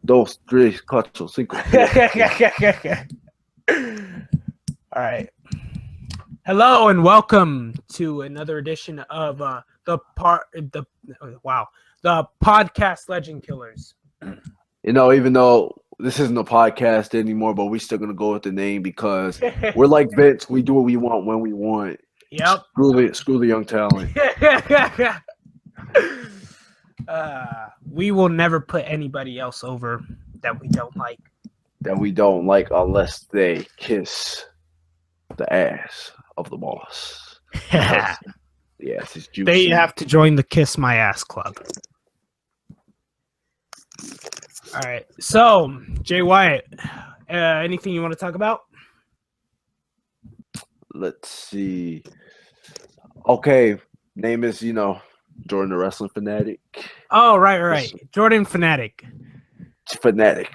Dos, tres, cuatro, cinco. All right. Hello and welcome to another edition of the podcast Legend Killers. Even though this isn't a podcast anymore, but we're still gonna go with the name because we're like Vince. We do what we want when we want. Yep. Screw the young talent. We will never put anybody else over that we don't like. That we don't like unless they kiss the ass of the boss. Yes, it's juicy. They have to join the Kiss My Ass Club. All right. So, Jay Wyatt, anything you want to talk about? Let's see. Okay, name is Jordan the Wrestling Fanatic. Oh, right. Jordan Fanatic. Fanatic.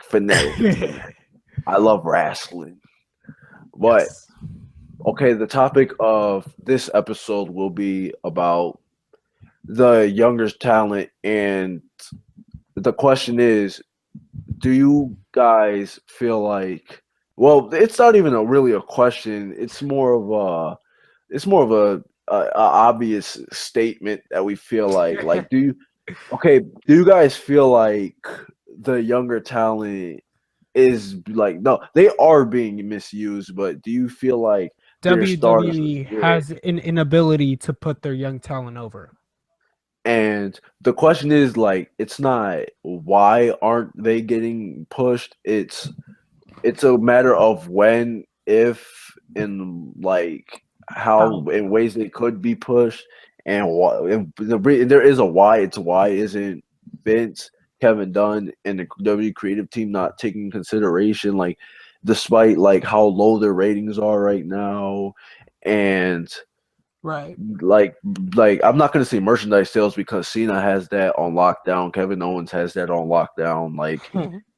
I love wrestling. But Yes. Okay, the topic of this episode will be about the younger talent, and the question is, do you guys feel like? Well, it's not even really a question. It's more of a obvious statement that we feel like. Do you guys feel like the younger talent is like, no, they are being misused, but do you feel like WWE has an inability to put their young talent over? And the question is, like, it's not why aren't they getting pushed? It's a matter of when, if, and like how in ways they could be pushed, and why. And there is a why. It's why isn't Vince, Kevin Dunn, and the WWE creative team not taking consideration, like, despite like how low their ratings are right now, and right, like I'm not gonna say merchandise sales because Cena has that on lockdown, Kevin Owens has that on lockdown. Like,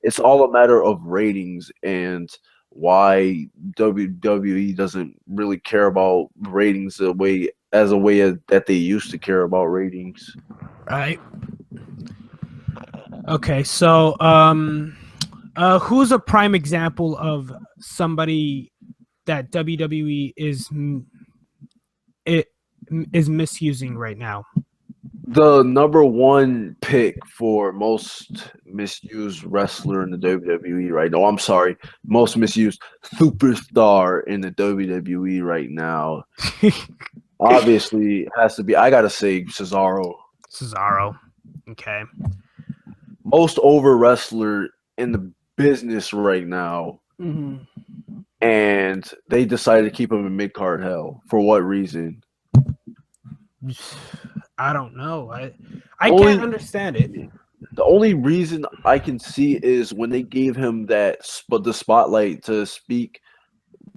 it's all a matter of ratings, and why WWE doesn't really care about ratings the way that they used to care about ratings. right. Okay, so who's a prime example of somebody that WWE is misusing right now? The number one pick for most misused wrestler in the WWE right now. I'm sorry, most misused superstar in the WWE right now. Obviously, has to be. I gotta say Cesaro. Okay. Most over wrestler in the business right now. Mm-hmm. And they decided to keep him in mid-card hell. For what reason? I don't know. I can't understand it. The only reason I can see is when they gave him the spotlight to speak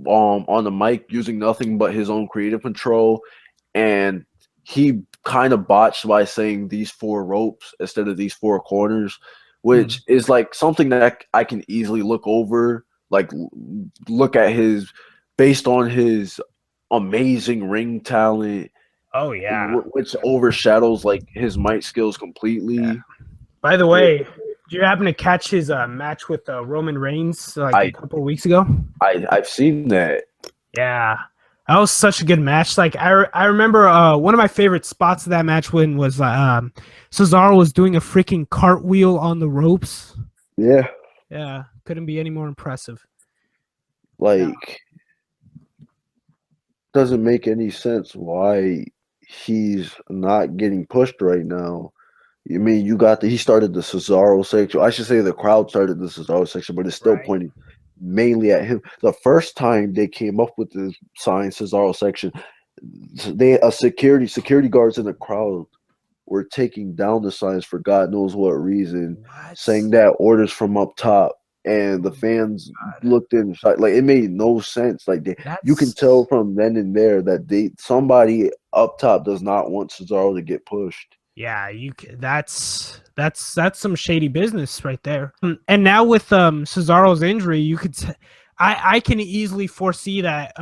on the mic using nothing but his own creative control, and he kind of botched by saying these 4 ropes instead of these 4 corners, which is like something that I can easily look over. Like, look at based on his amazing ring talent. Oh yeah, which overshadows like his mic skills completely. Yeah. By the way, did you happen to catch his match with Roman Reigns a couple of weeks ago? I've seen that. Yeah, that was such a good match. Like, I remember one of my favorite spots of that match was Cesaro was doing a freaking cartwheel on the ropes. Yeah. Yeah, couldn't be any more impressive. Like, doesn't make any sense why he's not getting pushed right now. I mean, he started the Cesaro section. I should say the crowd started the Cesaro section, but it's still pointing mainly at him. The first time they came up with the sign Cesaro section, security guards in the crowd were taking down the signs for God knows what reason, saying that orders from up top. And the fans looked in, like, it made no sense. Like, you can tell from then and there that somebody up top does not want Cesaro to get pushed. Yeah, that's some shady business right there. And now with Cesaro's injury, I can easily foresee that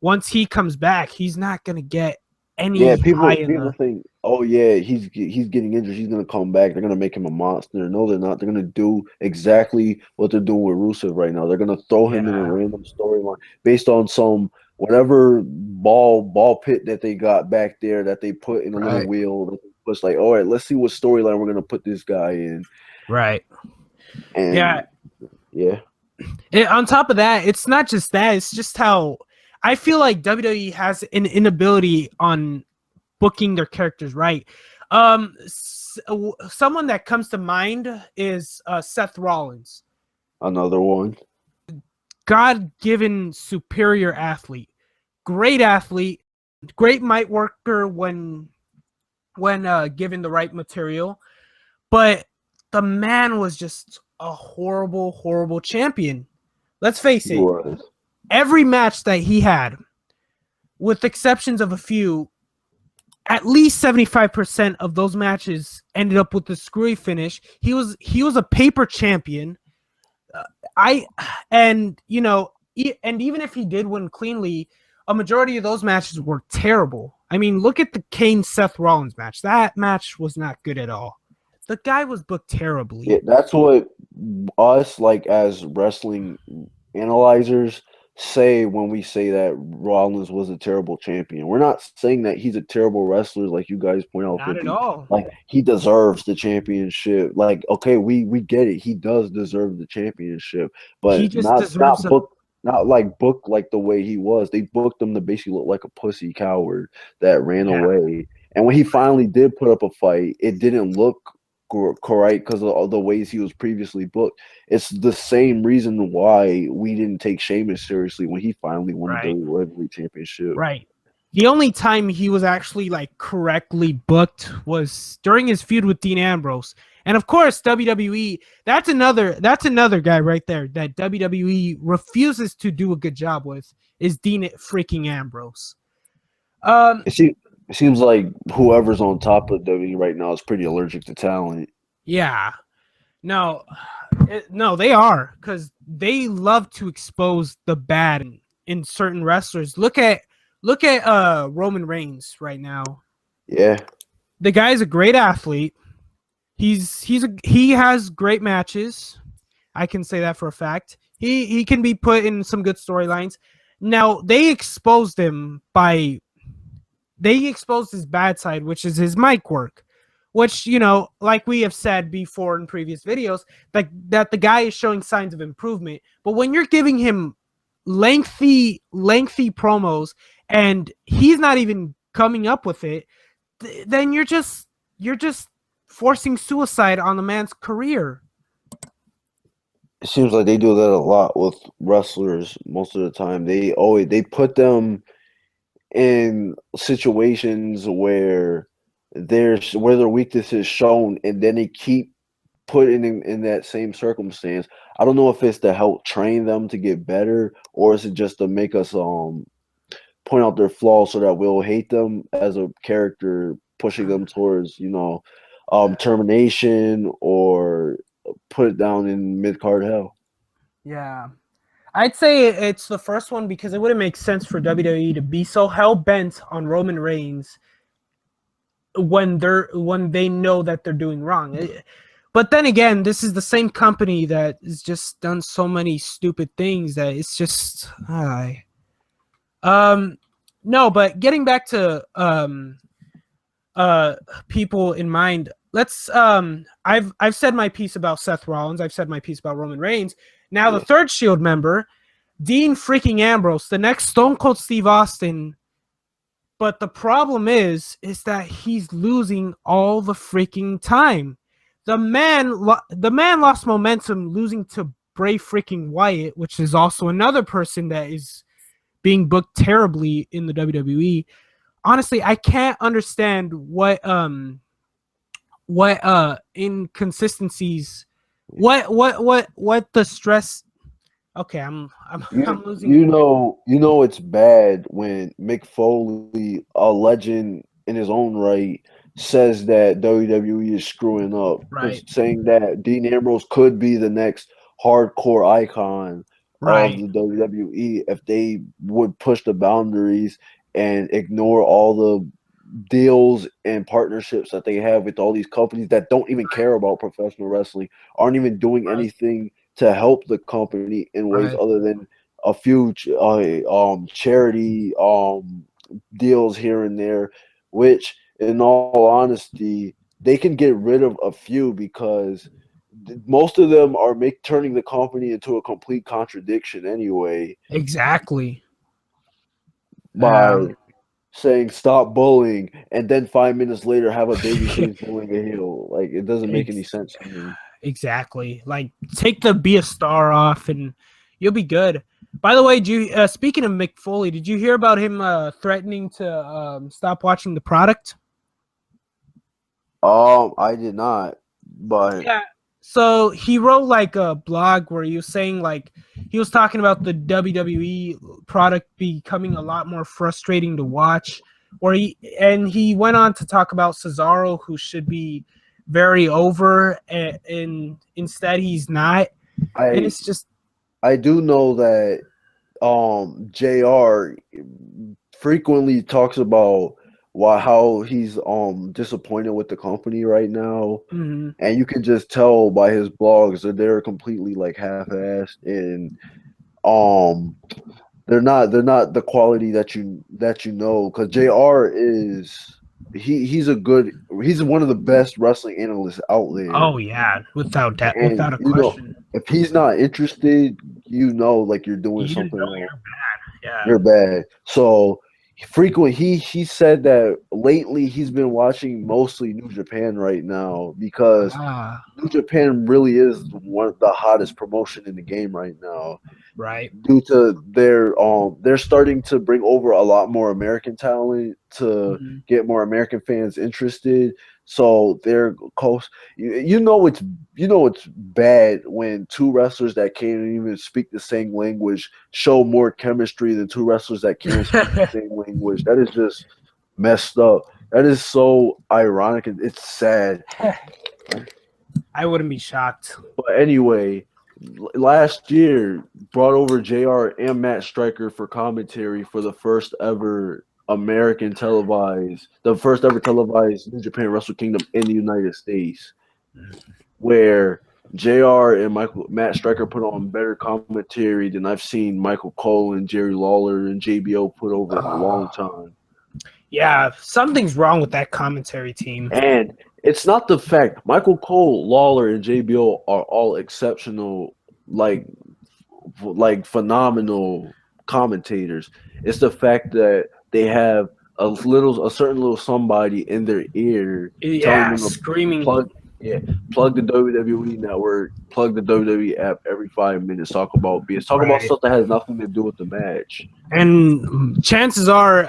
once he comes back, he's not gonna get Yeah, any high people in people the think, oh yeah, he's getting injured. He's gonna come back. They're gonna make him a monster. No, they're not. They're gonna do exactly what they're doing with Rusev right now. They're gonna throw him in a yeah, random storyline based on some whatever ball pit that they got back there that they put in a little right, wheel. That they push like, all right, let's see what storyline we're gonna put this guy in. right. Yeah. And yeah, On top of that, it's not just that, it's just how I feel like WWE has an inability on booking their characters right. Someone that comes to mind is Seth Rollins. another one. God-given superior athlete, great mic worker when given the right material, but the man was just a horrible champion. Let's face He it, was. every match that he had, with exceptions of a few, at least 75% of those matches ended up with the screwy finish. He was a paper champion. I and you know, and even if he did win cleanly, a majority of those matches were terrible. I mean, look at the Kane Seth Rollins match. That match was not good at all. The guy was booked Yeah, terribly. that's what us like as wrestling analyzers say when we say that Rollins was a terrible champion. We're not saying that he's a terrible wrestler like you guys point out, Not at 50. all. Like he deserves the championship. Like, okay, we get it. He does deserve the championship, He but just deserves not a book not like booked like the way he was. They booked him to basically look like a pussy coward that ran yeah, away. And when he finally did put up a fight, it didn't look correct because of all the ways he was previously booked. It's the same reason why we didn't take Sheamus seriously when he finally won the right. WWE Heavyweight Championship. Right. The only time he was actually like correctly booked was during his feud with Dean Ambrose. And of course, WWE, that's another guy right there that WWE refuses to do a good job with is Dean freaking Ambrose. Um It, seems it seems like whoever's on top of WWE right now is pretty allergic to talent. yeah. No. No, they are cuz they love to expose the bad in certain wrestlers. Look at Roman Reigns right now. Yeah, The guy's a great athlete. He has great matches. I can say that for a fact. He can be put in some good storylines. Now they exposed his bad side, which is his mic work, which like we have said before in previous videos, like that the guy is showing signs of improvement. But when you're giving him lengthy promos and he's not even coming up with it, then you're just forcing suicide on the man's career. it seems like they do that a lot with wrestlers most of the time. They put them in situations where their weakness is shown, and then they keep putting in that same circumstance. I don't know if it's to help train them to get better, or is it just to make us point out their flaws so that we'll hate them as a character, pushing them towards termination or put it down in mid card hell. Yeah. I'd say it's the first one because it wouldn't make sense for WWE to be so hell bent on Roman Reigns when they know that they're doing wrong. But then again, this is the same company that has just done so many stupid things that it's just um no, but getting back to people in mind, let's I've said my piece about Seth Rollins, I've said my piece about Roman Reigns. Now the Yeah. third Shield member, Dean freaking Ambrose, the next Stone Cold Steve Austin. But the problem is that he's losing all the freaking time. The man lost momentum losing to Bray freaking Wyatt, which is also another person that is being booked terribly in the WWE. Honestly, I can't understand what inconsistencies, what the stress. Okay, I'm losing. You know it's bad when Mick Foley, a legend in his own right, says that WWE is screwing up, Right, saying that Dean Ambrose could be the next hardcore icon of right, the WWE if they would push the boundaries and ignore all the deals and partnerships that they have with all these companies that don't even care about professional wrestling, aren't even doing Right. anything to help the company in ways Right. other than a few charity deals here and there, which in all honesty, they can get rid of a few because most of them are turning the company into a complete contradiction anyway Exactly. by saying stop bullying and then 5 minutes later have a baby face bullying a heel. Like it doesn't make any Ex- sense to me. exactly. Like take the be a star off and you'll be good. By the way, speaking of Mick Foley, did you hear about him threatening to stop watching the product? I did not, but Yeah. So he wrote like a blog where he was saying like he was talking about the WWE product becoming a lot more frustrating to watch. Or he went on to talk about Cesaro, who should be very over, and instead he's not. And I it's just I do know that JR frequently talks about how he's disappointed with the company right now. mhm. And you can just tell by his blogs that they're completely like half-assed and um they're not the quality that you know because JR is he's one of the best wrestling analysts out there. Oh yeah, without that, And without a question. if he's not interested, like you're doing You something know wrong. you're bad. Yeah. You're bad. So frequently he said that lately he's been watching mostly New Japan right now because Ah, New Japan really is one of the hottest promotion in the game right now right. due to they're starting to bring over a lot more American talent to Mhm. get more American fans interested. So they're close. It's bad when two wrestlers that can't even speak the same language show more chemistry than two wrestlers that can speak the same language. That is just messed up. That is so ironic and it's sad. I wouldn't be shocked. But anyway, last year brought over JR and Matt Stryker for commentary for the first ever televised New Japan Wrestle Kingdom in the United States, where JR and Matt Stryker put on better commentary than I've seen Michael Cole and Jerry Lawler and JBO put over in a long time. Yeah, something's wrong with that commentary team. And it's not the fact Michael Cole, Lawler, and JBO are all exceptional, like phenomenal commentators. It's the fact that they have a certain little somebody in their ear telling Yeah, them to screaming. plug yeah, plug the WWE network, plug the WWE app every 5 minutes, talk about Right. stuff that has nothing to do with the match. And chances are,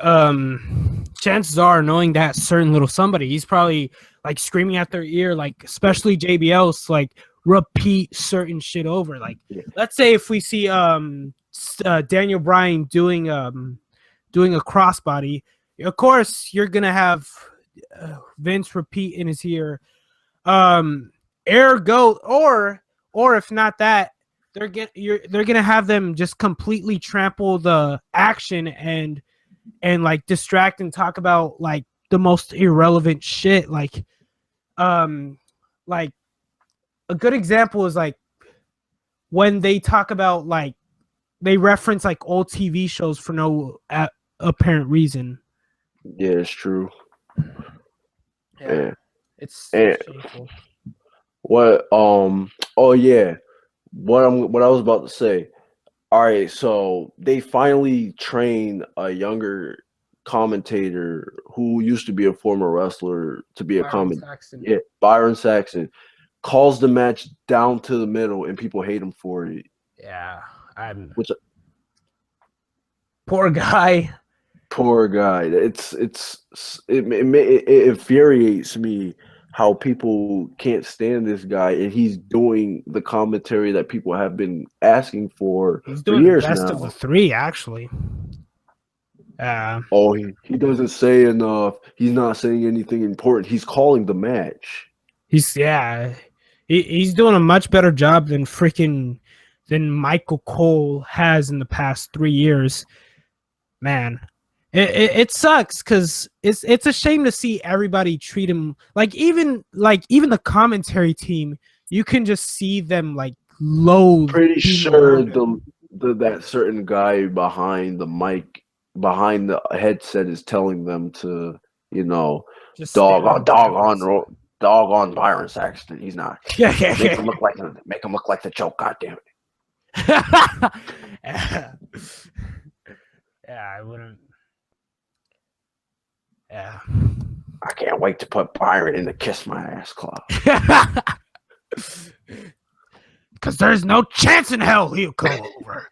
knowing that certain little somebody, he's probably like screaming at their ear, like especially JBL's, like repeat certain shit over. Like, Yeah. let's say if we see Daniel Bryan doing a crossbody, of course you're gonna have Vince repeat in his ear, ergo, or if not that, they're gonna have them just completely trample the action and like distract and talk about like the most irrelevant shit. Um like a good example is like when they talk about like they reference like old TV shows for no apparent reason. Yeah, it's true. Yeah, Yeah. it's And shameful. what oh yeah. What I was about to say. All right, so they finally trained a younger commentator who used to be a former wrestler to be a Byron comment. Saxton. Yeah, Byron Saxon calls the match down to the middle, and people hate him for it. Yeah, I'm Which poor guy. poor guy. It infuriates me how people can't stand this guy, and he's doing the commentary that people have been asking He's for doing the years best of the now. three, actually. Oh, he doesn't say enough. He's not saying anything important. He's calling the match. He's doing a much better job than Michael Cole has in the past 3 years. Man, It sucks because it's a shame to see everybody treat him like even the commentary team. You can just see them like loathe Pretty being sure around him. that certain guy behind the mic, behind the headset, is telling them to, you know, Just stay dog on, on Byron. dog on Byron Saxton. He's not. Yeah, yeah, Make him look like the joke. God damn it. yeah. Yeah, I wouldn't. Yeah. I can't wait to put Byron in the Kiss My Ass Club. Because there's no chance in hell he'll come over.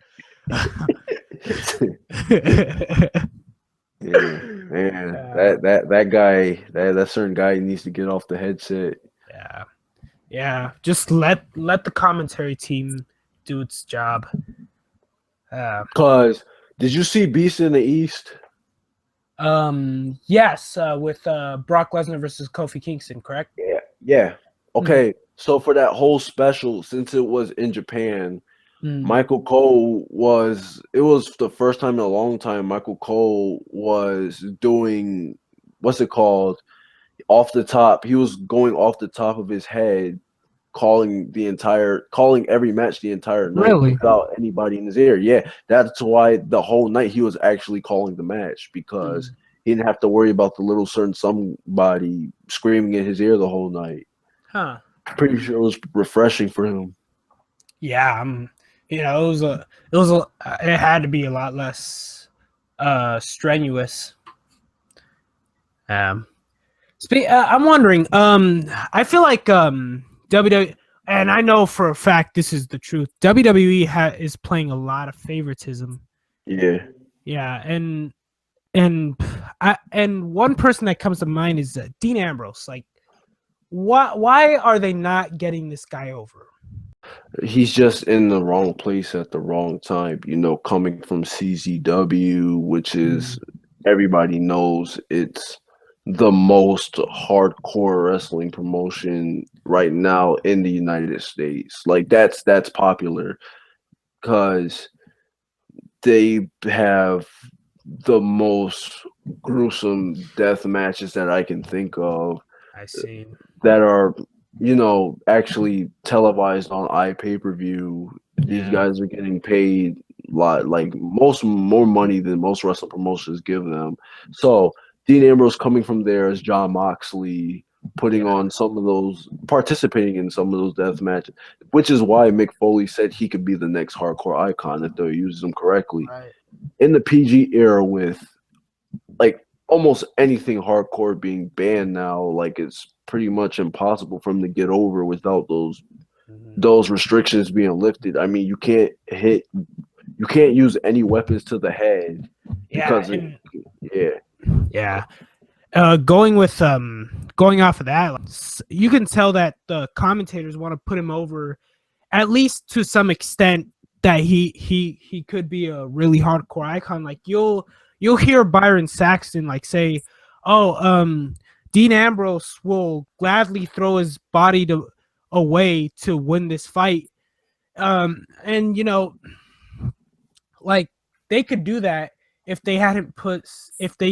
Yeah, man, that guy, that certain guy needs to get off the headset. Yeah. Just let the commentary team do its job. Cause did you see Beast in the East? Yes, with Brock Lesnar versus Kofi Kingston, correct? Yeah. Okay, so for that whole special, since it was in Japan, Michael Cole was. It was the first time in a long time Michael Cole was doing what's it called? Off the top. He was going off the top of his head, calling every match the entire night Really? without anybody in his ear. Yeah, that's why the whole night he was actually calling the match, because he didn't have to worry about the little certain somebody screaming in his ear the whole night. Huh. Pretty sure it was refreshing for him. Yeah, it had to be a lot less strenuous. I'm wondering. I feel like WWE, and I know for a fact this is the truth. WWE is playing a lot of favoritism. Yeah. Yeah, and one person that comes to mind is Dean Ambrose. Like, why are they not getting this guy over? He's just in the wrong place at the wrong time. Coming from CZW, which is everybody knows it's the most hardcore wrestling promotion right now in the United States. Like that's popular because they have the most gruesome death matches that I can think of. I see. That are, actually televised on iPay-per-view. These guys are getting paid lot like more money than most wrestling promotions give them. So Dean Ambrose coming from there as John Moxley, putting on participating in some of those death matches, which is why Mick Foley said he could be the next hardcore icon if they use him correctly. Right. In the PG era, with like almost anything hardcore being banned now, like it's pretty much impossible for him to get over without those restrictions being lifted. I mean, you can't use any weapons to the head because going off of that, you can tell that the commentators want to put him over, at least to some extent, that he could be a really hardcore icon. Like you'll hear Byron Saxton like say, Dean Ambrose will gladly throw his body away to win this fight. And like they could do that if they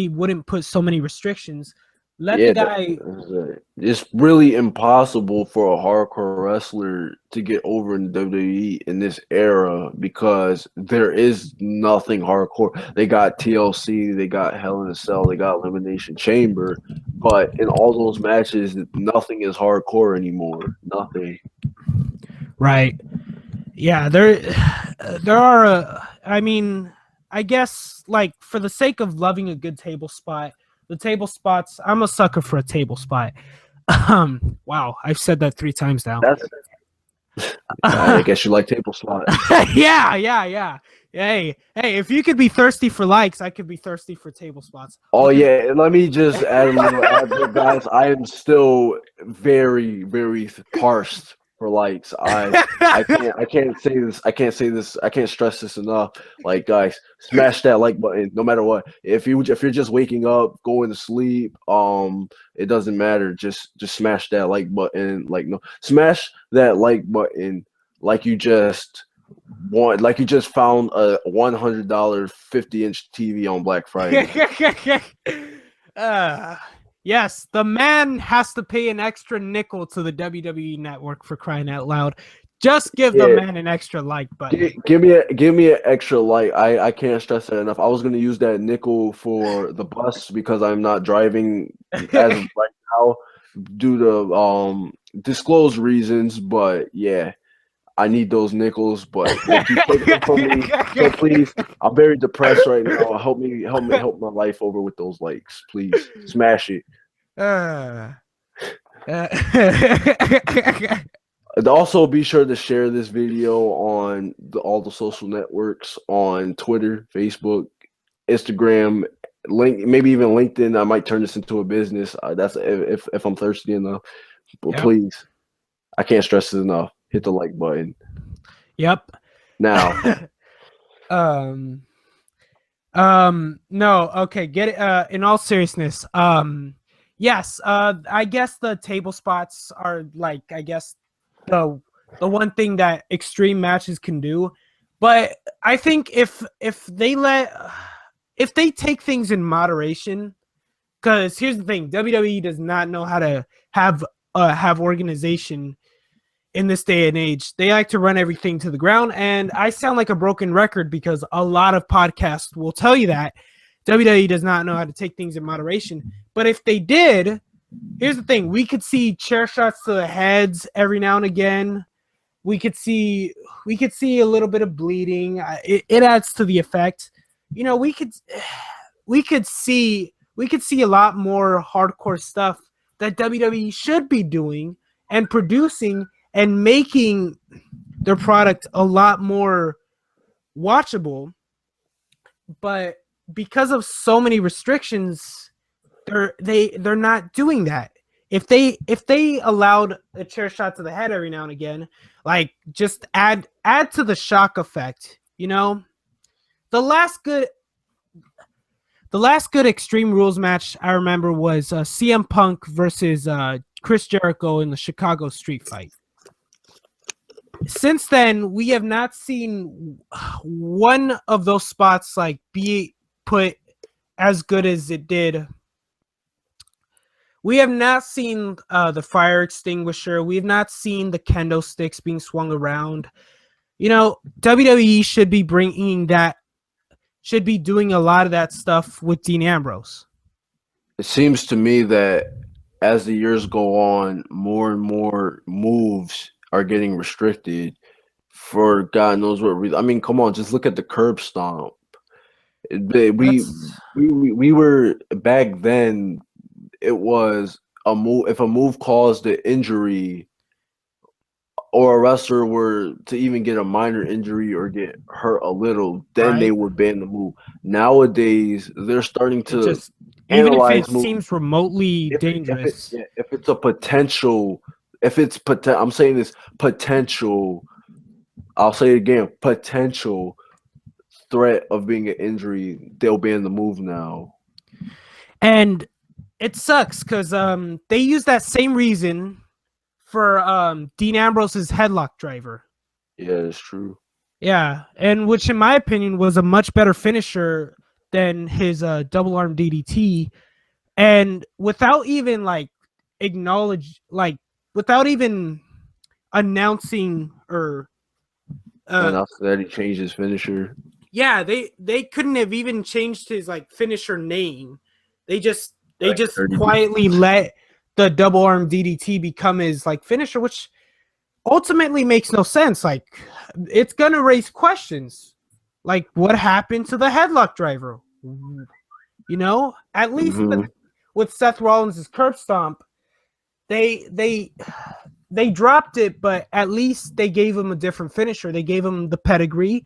wouldn't put so many restrictions. The guy. It's really impossible for a hardcore wrestler to get over in WWE in this era because there is nothing hardcore. They got TLC, they got Hell in a Cell, they got Elimination Chamber, but in all those matches, nothing is hardcore anymore. Nothing. Right. Yeah, there are. I mean, I guess like for the sake of loving a good table spot. The table spots, I'm a sucker for a table spot. Wow, I've said that 3 times now. I guess you like table spots. Yeah. Hey, if you could be thirsty for likes, I could be thirsty for table spots. Oh yeah, let me just add a little advert, guys. I am still very, very parched for likes. I can't say this. I can't stress this enough. Like, guys, smash that like button no matter what. If you're just waking up, going to sleep, it doesn't matter. Just smash that like button. Like, no, smash that like button like you just like he just found a $100 50-inch TV on Black Friday. Yes, the man has to pay an extra nickel to the WWE network, for crying out loud. Just give the man an extra like button. Give me an extra like. I can't stress that enough. I was gonna use that nickel for the bus because I'm not driving as of right now due to disclosed reasons. But yeah, I need those nickels. But they keep taking them from me. So please, I'm very depressed right now. Help my life over with those likes. Please smash it. And also, be sure to share this video on all the social networks, on Twitter, Facebook, Instagram, maybe even LinkedIn. I might turn this into a business. That's if I'm thirsty enough. But please, I can't stress it enough. Hit the like button. Yep. Now. No. Okay. Get it. In all seriousness. Yes. I guess the table spots are like, I guess, the one thing that extreme matches can do. But I think if they take things in moderation, because here's the thing, WWE does not know how to have organization in this day and age. They like to run everything to the ground, and I sound like a broken record because a lot of podcasts will tell you that WWE does not know how to take things in moderation. But if they did, here's the thing: we could see chair shots to the heads every now and again. We could see a little bit of bleeding. It adds to the effect. You know, we could see a lot more hardcore stuff that WWE should be doing and producing and making their product a lot more watchable. But because of so many restrictions, they're not doing that. If they allowed a chair shot to the head every now and again, like just add to the shock effect, you know. The last good Extreme Rules match I remember was CM Punk versus Chris Jericho in the Chicago Street Fight. Since then, we have not seen one of those spots like be put as good as it did. We have not seen the fire extinguisher. We have not seen the kendo sticks being swung around. You know, WWE should be doing a lot of that stuff with Dean Ambrose. It seems to me that as the years go on, more and more moves are getting restricted for God knows what reason. I mean, come on, just look at the curb stomp. We were back then. It was a move. If a move caused an injury, or a wrestler were to even get a minor injury or get hurt a little, then they would ban the move. Nowadays, they're starting to just analyze even if it seems remotely dangerous. If it's a potential, I'm saying this potential. I'll say it again, potential threat of being an injury, they'll ban the move now. And it sucks because they use that same reason for Dean Ambrose's headlock driver. Yeah, it's true. Yeah, and which in my opinion was a much better finisher than his double arm DDT. And without even without even announcing or that he changed his finisher. Yeah, they couldn't have even changed his finisher name. They just quietly let the double arm DDT become his finisher, which ultimately makes no sense. It's gonna raise questions, like what happened to the headlock driver? You know, at least with Seth Rollins' curb stomp, they dropped it, but at least they gave him a different finisher. They gave him the pedigree,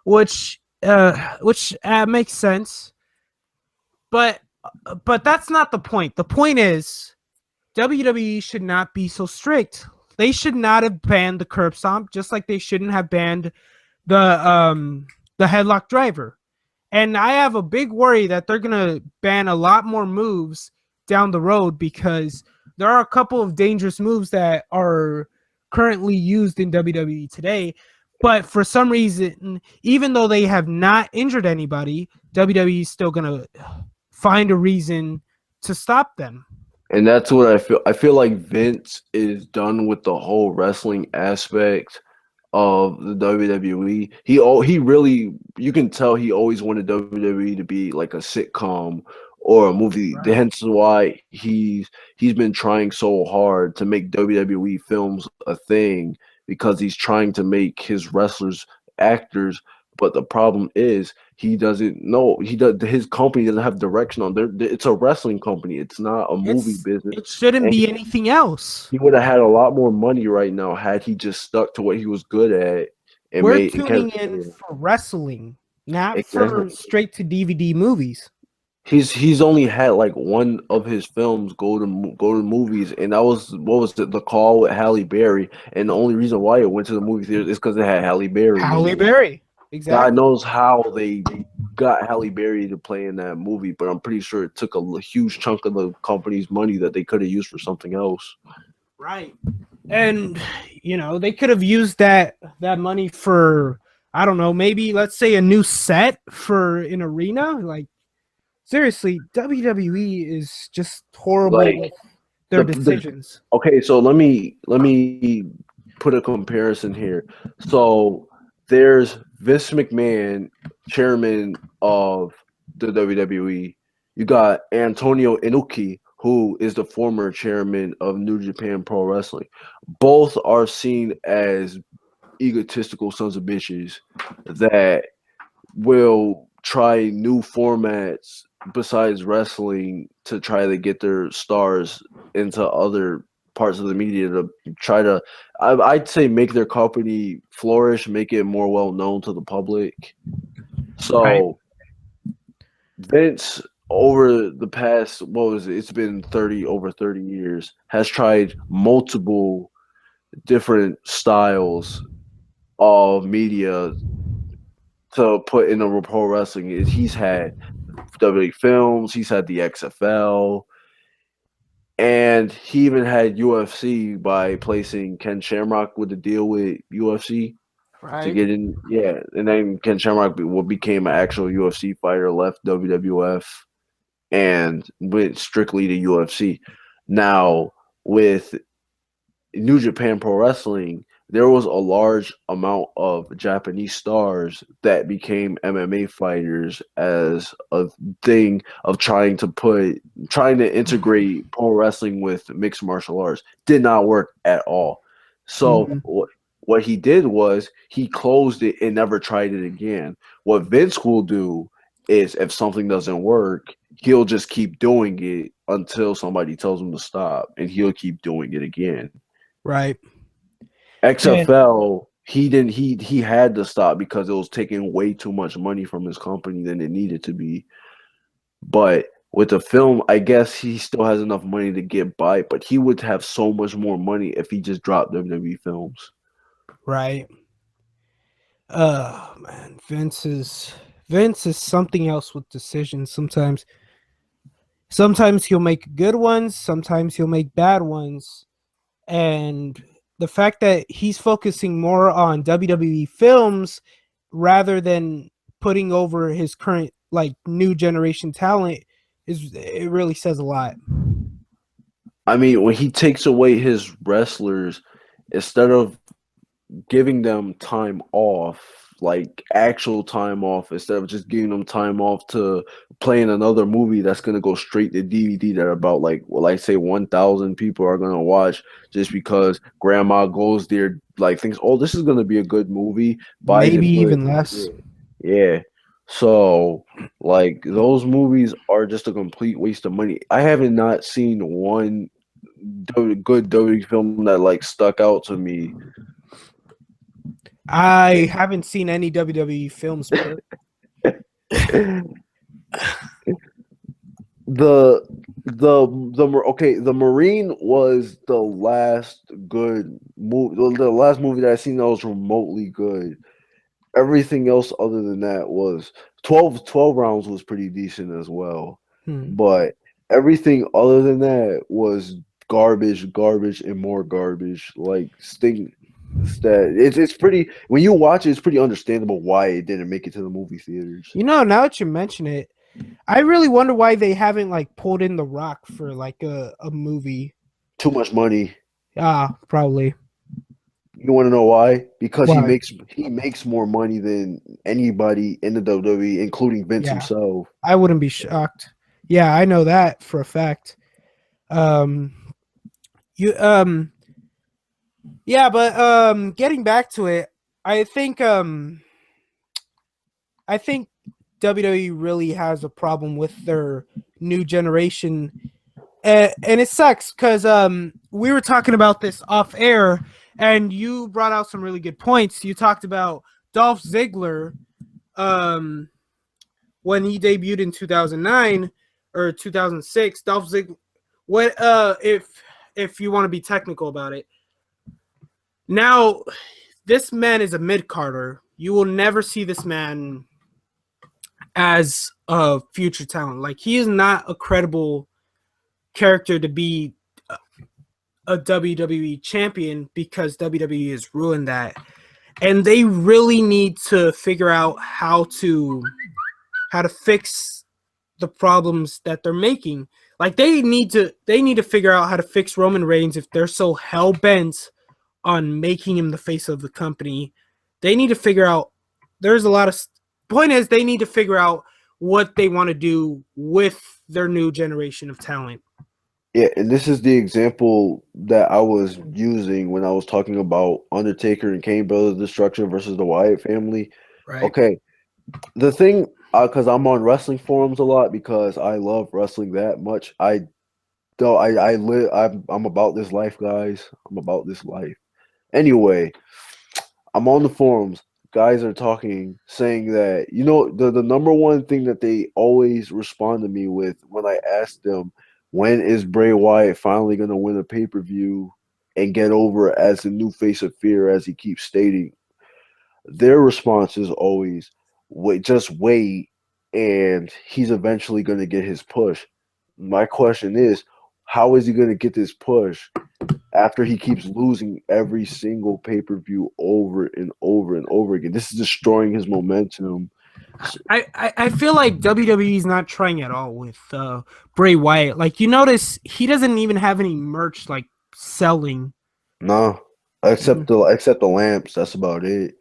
which makes sense. But that's not the point. The point is WWE should not be so strict. They should not have banned the curb stomp, just like they shouldn't have banned the headlock driver. And I have a big worry that they're gonna ban a lot more moves down the road because there are a couple of dangerous moves that are currently used in WWE today. But for some reason, even though they have not injured anybody, WWE is still gonna find a reason to stop them. And that's what I feel. I feel like Vince is done with the whole wrestling aspect of the WWE. He really, you can tell he always wanted WWE to be like a sitcom or a movie. Right. Hence why he's been trying so hard to make WWE films a thing because he's trying to make his wrestlers actors. But the problem is he doesn't know. He does his company doesn't have direction on there. It's a wrestling company. It's not a movie business. It shouldn't And be anything else. he would have had a lot more money right now had he just stuck to what he was good at and We're made and kept tuning in for wrestling, not for exactly. straight to DVD movies. He's only had like one of his films go to movies, and that was what was it, The Call with Halle Berry, and the only reason why it went to the movie theater is because it had Halle Berry in Halle it. Berry. God Exactly. knows how they got Halle Berry to play in that movie, but I'm pretty sure it took a huge chunk of the company's money that they could have used for something else. Right. And they could have used that money for, I don't know, maybe let's say a new set for an arena. Like seriously, WWE is just horrible with Like their the decisions. okay, so let me put a comparison here. So there's Vince McMahon, chairman of the WWE. You got Antonio Inoki, who is the former chairman of New Japan Pro Wrestling. Both are seen as egotistical sons of bitches that will try new formats besides wrestling to try to get their stars into other parts of the media to try to I'd say make their company flourish, make it more well known to the public. Right. So Vince over the past what was it? It's been 30 years has tried multiple different styles of media to put in a pro wrestling. He's had WWE films, he's had the XFL, and he even had UFC by placing Ken Shamrock with the deal with UFC to Right. get in. Yeah, and then Ken Shamrock became an actual UFC fighter, left WWF, and went strictly to UFC. Now with New Japan Pro Wrestling, there was a large amount of Japanese stars that became MMA fighters as a thing of trying to integrate pro wrestling with mixed martial arts. Did not work at all. So Mhm. what he did was he closed it and never tried it again. What Vince will do is if something doesn't work, he'll just keep doing it until somebody tells him to stop, and he'll keep doing it again. Right. And XFL, he had to stop because it was taking way too much money from his company than it needed to be. But with the film, I guess he still has enough money to get by, but he would have so much more money if he just dropped WWE films. right. Man, Vince is something else with decisions. Sometimes he'll make good ones, sometimes he'll make bad ones. And the fact that he's focusing more on WWE films rather than putting over his current like new generation talent is it really says a lot. I mean, when he takes away his wrestlers, instead of giving them time off, like actual time off, instead of just giving them time off to playing another movie that's gonna go straight to DVD that about like well, I say 1,000 people are gonna watch just because grandma goes there, like thinks, oh, this is gonna be a good movie, buys Maybe it for even less. yeah, yeah. So like those movies are just a complete waste of money. I haven't not seen one good WWE film that like stuck out to me. I haven't seen any WWE films per the okay, the Marine was the last good movie, the last movie that I seen that was remotely good. Everything else other than that was 12 rounds was pretty decent as well, hmm. but everything other than that was garbage, and more garbage. Like Sting. that it's pretty when you watch it, it's pretty understandable why it didn't make it to the movie theaters. Now that you mention it, I really wonder why they haven't like pulled in The Rock for like a movie. Too much money. Probably. You want to know why? Because Why? he makes more money than anybody in the WWE, including Vince Yeah, himself. I wouldn't be shocked. Yeah, I know that for a fact. Um, you yeah, but getting back to it, I think I think WWE really has a problem with their new generation, and it sucks because we were talking about this off air, and you brought out some really good points. You talked about Dolph Ziggler, when he debuted in 2009 or 2006. Dolph Ziggler, what if you want to be technical about it, now this man is a mid carder. You will never see this man as a future talent. Like, he is not a credible character to be a WWE champion because WWE has ruined that. And they really need to figure out how to fix the problems that they're making. Like, they need to figure out how to fix Roman Reigns if they're so hell bent on making him the face of the company. They need to figure out, there's a lot of point is they need to figure out what they want to do with their new generation of talent. Yeah, and this is the example that I was using when I was talking about Undertaker and Kane Brothers Destruction versus the Wyatt family. Right. Okay, the thing, because I'm on wrestling forums a lot because I love wrestling that much. I live. I'm about this life, guys. I'm about this life. Anyway, I'm on the forums. Guys are talking, saying that the number one thing that they always respond to me with when I ask them when is Bray Wyatt finally going to win a pay-per-view and get over as the new face of fear, as he keeps stating, their response is always, "Wait, just wait, and he's eventually going to get his push." My question is, how is he going to get this push after he keeps losing every single pay-per-view over and over and over again? This is destroying his momentum. I feel like WWE is not trying at all with Bray Wyatt. Like, you notice he doesn't even have any merch like selling. No, except the lamps. That's about it.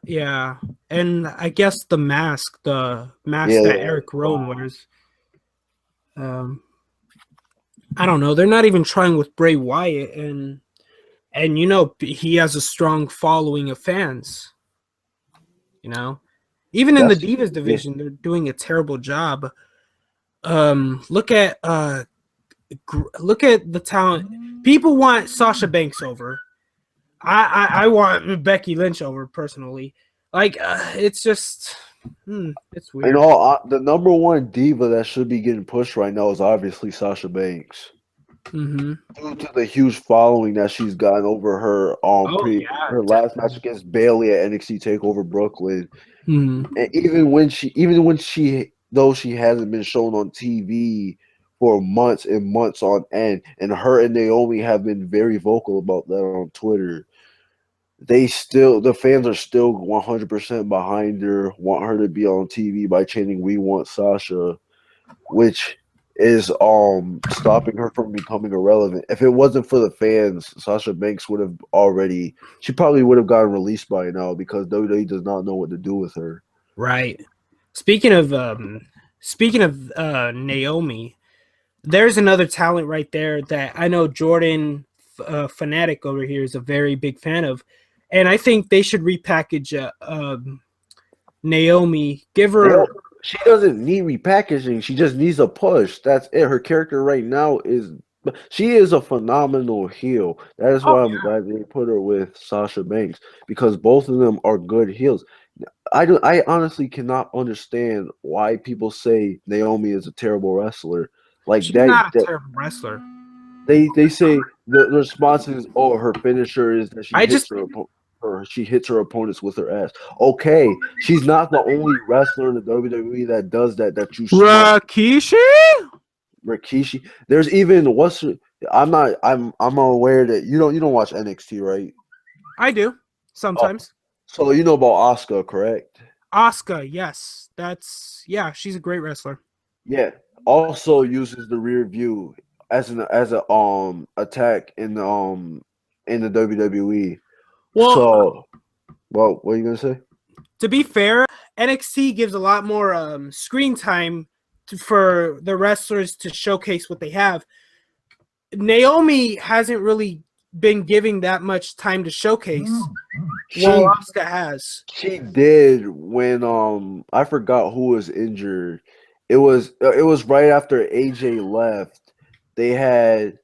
Yeah, and I guess the mask Yeah, that Eric Rowan wears. I don't know. They're not even trying with Bray Wyatt, and he has a strong following of fans. Even in the that's Divas yeah. division, they're doing a terrible job. Look at look at the talent. People want Sasha Banks over. I want Becky Lynch over personally. Like, it's just it's weird. The number one diva that should be getting pushed right now is obviously Sasha Banks. Mm-hmm. Due to the huge following that she's gotten over her Oh yeah, her last match against Bayley at NXT Takeover Brooklyn, mm-hmm. and even when she though she hasn't been shown on TV for months and months on end, and her and Naomi have been very vocal about that on Twitter. The fans are still 100% behind her, want her to be on TV by chanting "We want Sasha," which is stopping her from becoming irrelevant. If it wasn't for the fans, Sasha Banks she probably would have gotten released by now because WWE does not know what to do with her. Right. Speaking of Naomi, there's another talent right there that I know Jordan Fanatic over here is a very big fan of, and I think they should repackage Naomi. Give her. She doesn't need repackaging. She just needs a push. That's it. Her character right now she is a phenomenal heel. That is Oh why I'm glad they put her with Sasha Banks because both of them are good heels. I honestly cannot understand why people say Naomi is a terrible wrestler. Like she's not a terrible wrestler. they say the response is, oh, her finisher is that she hits her opponents with her ass. Okay, she's not the only wrestler in the WWE that does that. That you smart Rikishi. There's even I'm aware that you don't watch NXT, right? I do Oh, sometimes. so you know about Asuka, correct? Asuka, yes, she's a great wrestler. Yeah. Also uses the rear view as a attack in the WWE. Well, So, well, what are you gonna say? to be fair, NXT gives a lot more screen time for the wrestlers to showcase what they have. Naomi hasn't really been giving that much time to showcase, while She Asuka has. she did when I forgot who was injured. It was right after AJ left. They had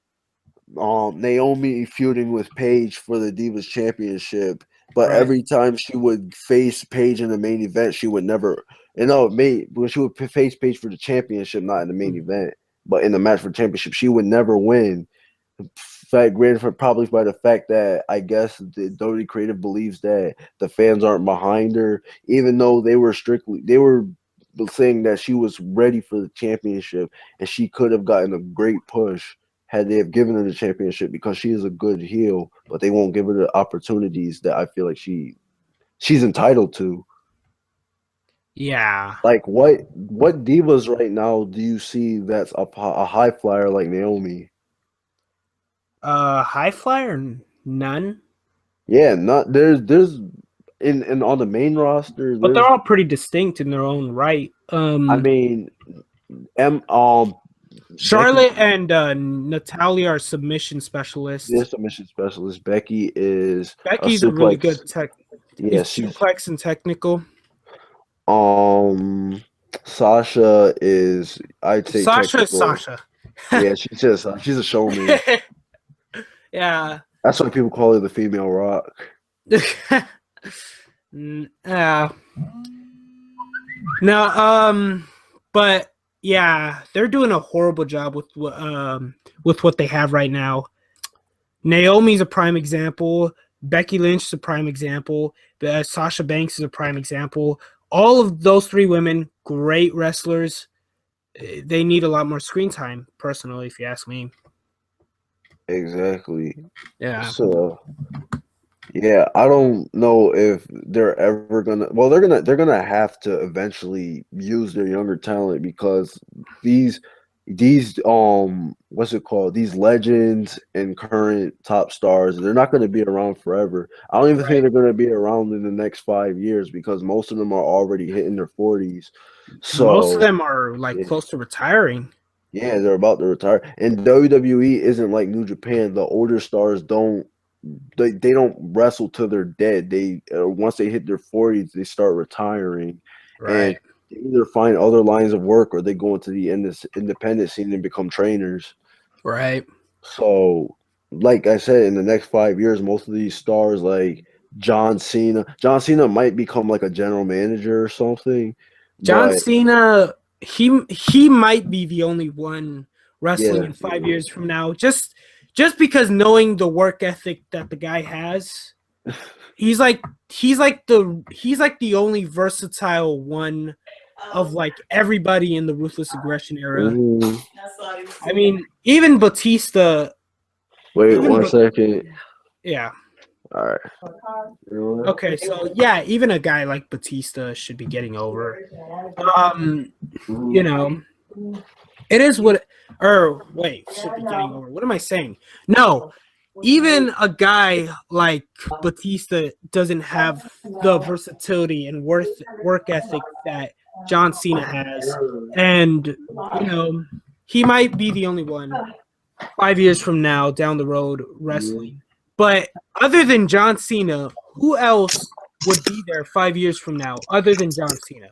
Naomi feuding with Paige for the Divas Championship, but Right. every time she would face Paige in the main event, she would never. When she would face Paige for the championship, not in the main event, but in the match for the championship, she would never win. Fact granted, for probably by the fact that I guess the WWE creative believes that the fans aren't behind her, even though they were saying that she was ready for the championship and she could have gotten a great push had they have given her the championship because she is a good heel, but they won't give her the opportunities that I feel like she's entitled to. Yeah. Like what divas right now do you see that's a high flyer like Naomi? High flyer, none. Yeah, not there's in on the main roster. But they're There's all pretty distinct in their own right. I mean M Becky, Charlotte and Natalia are submission their specialists. submission specialist. Becky is a Becky's a really suplex. good tech. Yeah, Is she's suplex and technical. um Sasha is I'd say Sasha is technical. Sasha. Yeah, she's a showman. Yeah. That's why people call her the female rock. Yeah. No, but yeah, they're doing a horrible job with what they have right now. Naomi's a prime example. Becky Lynch is a prime example. Sasha Banks is a prime example. All of those three women, great wrestlers. They need a lot more screen time, personally, if you ask me. Exactly. Yeah. So yeah, I don't know if they're ever gonna. Well, they're gonna have to eventually use their younger talent because these what's it called? These legends and current top stars, they're not gonna be around forever. I don't even think Right. they're gonna be around in the next 5 years because most of them are already hitting their 40s. Most of So them are like yeah, close to retiring. yeah, they're about to retire. And WWE isn't like New Japan. The older stars they don't wrestle till they're dead. They once they hit their 40s, they start retiring, and Right. they either find other lines of work or they go into the independent scene and become trainers. Right. So, like I said, in the next 5 years, most of these stars like John Cena might become like a general manager or something. John But Cena, he might be the only one wrestling yeah, in 5 years from now. Just because knowing the work ethic that the guy has, he's like the only versatile one of like everybody in the ruthless aggression era. mhm. I mean, even Batista, Wait even one Ba- second. yeah. All right. You know what? Okay, so yeah, even a guy like Batista should be getting over. Um, you Mhm. know, it is what, or wait, should be getting over. What am I saying? No, even a guy like Batista doesn't have the versatility and work ethic that John Cena has, and he might be the only one 5 years from now down the road Yeah. wrestling. But other than John Cena, who else would be there 5 years from now other than John Cena?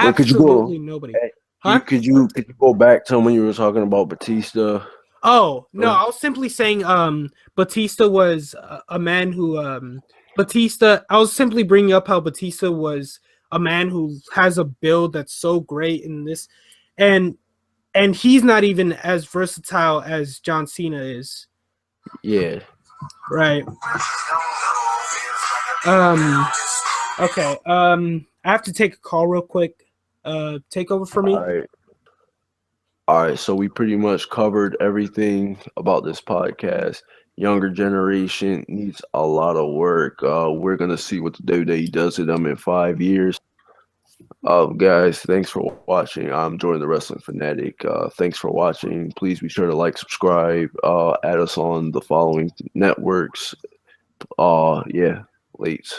Wait, could you go? Absolutely nobody. Hey, Huh? could you go back to when you were talking about Batista? Oh, no, I was simply saying Batista was a man who Batista I was simply bringing up how Batista was a man who has a build that's so great in this, and he's not even as versatile as John Cena is. Yeah. Right. Okay. I have to take a call real quick. Take over for All me. right. All right. So we pretty much covered everything about this podcast. younger generation needs a lot of work. We're gonna see what the WWE does to them in 5 years. Guys, thanks for watching. I'm Jordan the Wrestling Fanatic. Thanks for watching. Please be sure to like, subscribe, add us on the following networks. Yeah, late.